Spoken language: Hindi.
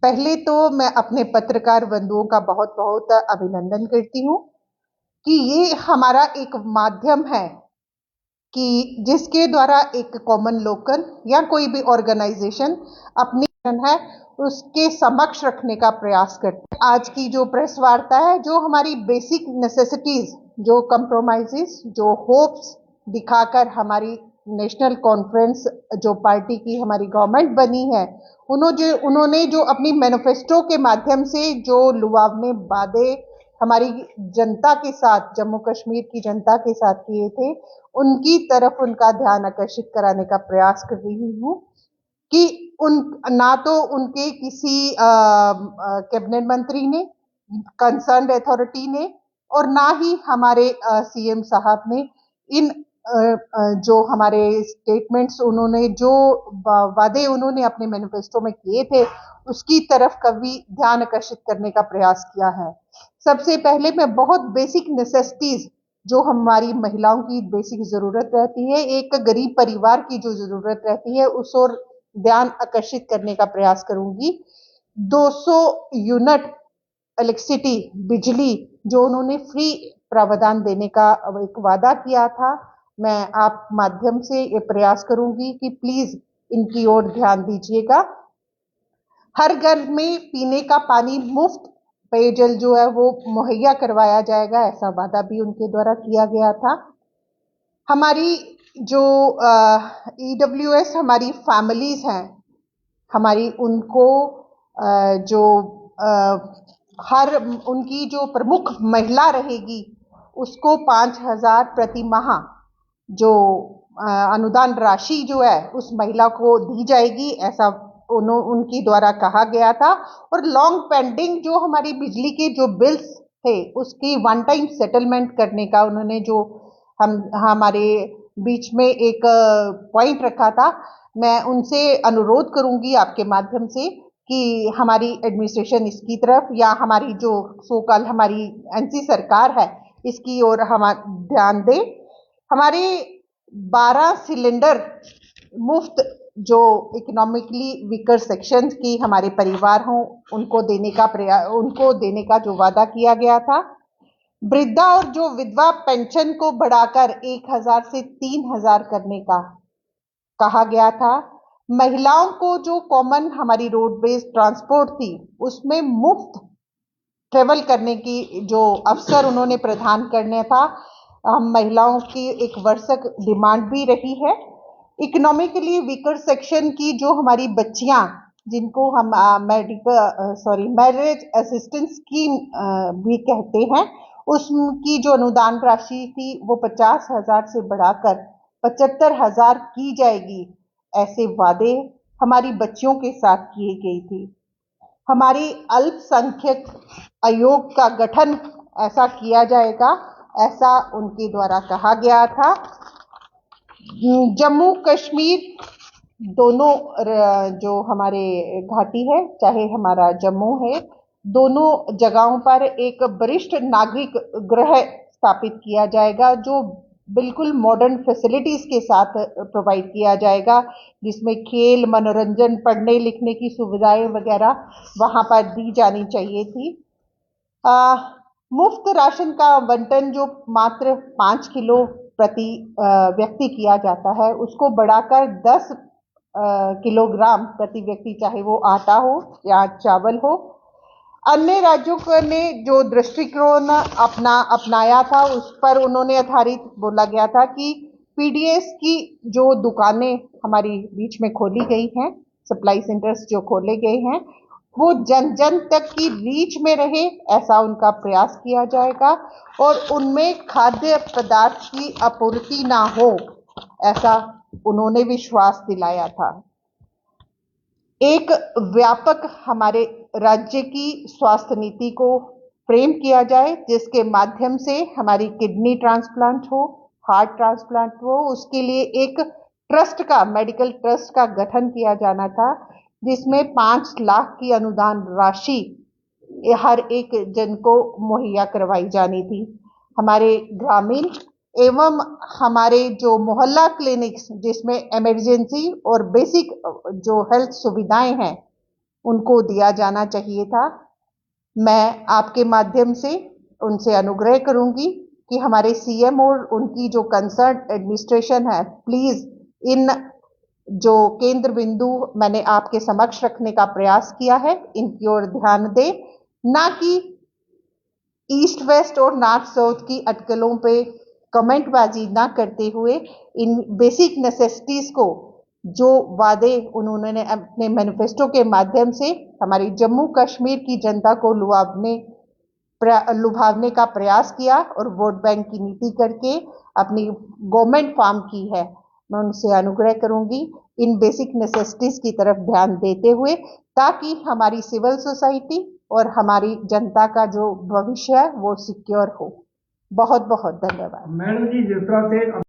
पहले तो मैं अपने पत्रकार बंधुओं का बहुत बहुत अभिनंदन करती हूँ कि ये हमारा एक माध्यम है कि जिसके द्वारा एक कॉमन लोकल या कोई भी ऑर्गेनाइजेशन अपनी है उसके समक्ष रखने का प्रयास करते हैं। आज की जो प्रेस वार्ता है, जो हमारी बेसिक नेसेसिटीज, जो कंप्रोमाइजेस, जो होप्स दिखाकर हमारी नेशनल कॉन्फ्रेंस, जो पार्टी की हमारी गवर्नमेंट बनी है, उन्होंने जो अपनी मैनिफेस्टो के माध्यम से जो लुभावने वादे हमारी जनता के साथ, जम्मू कश्मीर की जनता के साथ किए थे, उनकी तरफ उनका ध्यान आकर्षित कराने का प्रयास कर रही हूँ कि उन ना तो उनके किसी कैबिनेट मंत्री ने, कंसर्न्ड अथॉरिटी ने, और ना ही हमारे सीएम साहब ने इन जो हमारे स्टेटमेंट्स, उन्होंने जो वादे उन्होंने अपने मैनिफेस्टो में किए थे, उसकी तरफ कभी ध्यान आकर्षित करने का प्रयास किया है। सबसे पहले मैं बहुत बेसिक नेसेसिटीज, जो हमारी महिलाओं की बेसिक जरूरत रहती है, एक गरीब परिवार की जो जरूरत रहती है, उस ओर ध्यान आकर्षित करने का प्रयास करूंगी। 200 यूनिट इलेक्ट्रिसिटी, बिजली, जो उन्होंने फ्री प्रावधान देने का एक वादा किया था, मैं आप माध्यम से ये प्रयास करूंगी कि प्लीज इनकी ओर ध्यान दीजिएगा। हर घर में पीने का पानी, मुफ्त पेयजल जो है वो मुहैया करवाया जाएगा, ऐसा वादा भी उनके द्वारा किया गया था। हमारी जो ईडब्ल्यूएस हमारी फैमिलीज हैं, हमारी उनको जो हर उनकी जो प्रमुख महिला रहेगी, उसको 5,000 प्रति माह जो अनुदान राशि जो है उस महिला को दी जाएगी, ऐसा उनकी द्वारा कहा गया था। और लॉन्ग पेंडिंग जो हमारी बिजली के जो बिल्स थे, उसकी वन टाइम सेटलमेंट करने का उन्होंने जो हमारे बीच में एक पॉइंट रखा था, मैं उनसे अनुरोध करूंगी आपके माध्यम से कि हमारी एडमिनिस्ट्रेशन इसकी तरफ, या हमारी जो सो कॉल हमारी एनसी सरकार है, इसकी ओर हम ध्यान दें। हमारे 12 सिलेंडर मुफ्त जो इकोनॉमिकली वीकर सेक्शन की हमारे परिवार हों, उनको देने का जो वादा किया गया था। वृद्धा और जो विधवा पेंशन को बढ़ाकर 1,000 से 3,000 करने का कहा गया था। महिलाओं को जो कॉमन हमारी रोड बेस्ड ट्रांसपोर्ट थी, उसमें मुफ्त ट्रेवल करने की जो अवसर उन्होंने प्रदान करने था, महिलाओं की एक वर्षक डिमांड भी रही है। इकोनॉमिकली वीकर सेक्शन की जो हमारी बच्चियां, जिनको हम मैरिज असिस्टेंस स्कीम भी कहते हैं, उसकी जो अनुदान राशि थी वो 50,000 से बढ़ाकर 75,000 की जाएगी, ऐसे वादे हमारी बच्चियों के साथ किए गई थी। हमारी अल्पसंख्यक आयोग का गठन ऐसा किया जाएगा, ऐसा उनके द्वारा कहा गया था। जम्मू कश्मीर दोनों जो हमारे घाटी है, चाहे हमारा जम्मू है, दोनों जगहों पर एक वरिष्ठ नागरिक गृह स्थापित किया जाएगा, जो बिल्कुल मॉडर्न फैसिलिटीज के साथ प्रोवाइड किया जाएगा, जिसमें खेल, मनोरंजन, पढ़ने लिखने की सुविधाएं वगैरह वहां पर दी जानी चाहिए थी। मुफ्त राशन का आवंटन जो मात्र 5 किलो प्रति व्यक्ति किया जाता है, उसको बढ़ाकर 10 किलोग्राम प्रति व्यक्ति, चाहे वो आटा हो या चावल हो। अन्य राज्यों ने जो दृष्टिकोण अपनाया था, उस पर उन्होंने आधारित बोला गया था कि पीडीएस की जो दुकानें हमारी बीच में खोली गई हैं, सप्लाई सेंटर्स जो खोले गए हैं, वो जन जन तक की रीच में रहे, ऐसा उनका प्रयास किया जाएगा, और उनमें खाद्य पदार्थ की आपूर्ति ना हो, ऐसा उन्होंने विश्वास दिलाया था। एक व्यापक हमारे राज्य की स्वास्थ्य नीति को फ्रेम किया जाए, जिसके माध्यम से हमारी किडनी ट्रांसप्लांट हो, हार्ट ट्रांसप्लांट हो, उसके लिए एक ट्रस्ट का, मेडिकल ट्रस्ट का गठन किया जाना था, जिसमें 5 लाख की अनुदान राशि हर एक जन को मुहैया करवाई जानी थी। हमारे ग्रामीण एवं हमारे जो मोहल्ला क्लिनिक्स, जिसमें इमरजेंसी और बेसिक जो हेल्थ सुविधाएं हैं, उनको दिया जाना चाहिए था। मैं आपके माध्यम से उनसे अनुग्रह करूंगी कि हमारे सीएम और उनकी जो कंसर्न एडमिनिस्ट्रेशन है, प्लीज इन जो केंद्र बिंदु मैंने आपके समक्ष रखने का प्रयास किया है, इनकी ओर ध्यान दें, ना कि ईस्ट वेस्ट और नॉर्थ साउथ की अटकलों पे कमेंटबाजी ना करते हुए इन बेसिक नेसेसिटीज को, जो वादे उन्होंने अपने मैनिफेस्टो के माध्यम से हमारी जम्मू कश्मीर की जनता को लुभावने का प्रयास किया और वोट बैंक की नीति करके अपनी गवर्नमेंट फॉर्म की है, मैं उनसे अनुग्रह करूंगी इन बेसिक नेसेसिटीज की तरफ ध्यान देते हुए, ताकि हमारी सिविल सोसाइटी और हमारी जनता का जो भविष्य है वो सिक्योर हो। बहुत बहुत धन्यवाद। मैडम जी, जिस तरह से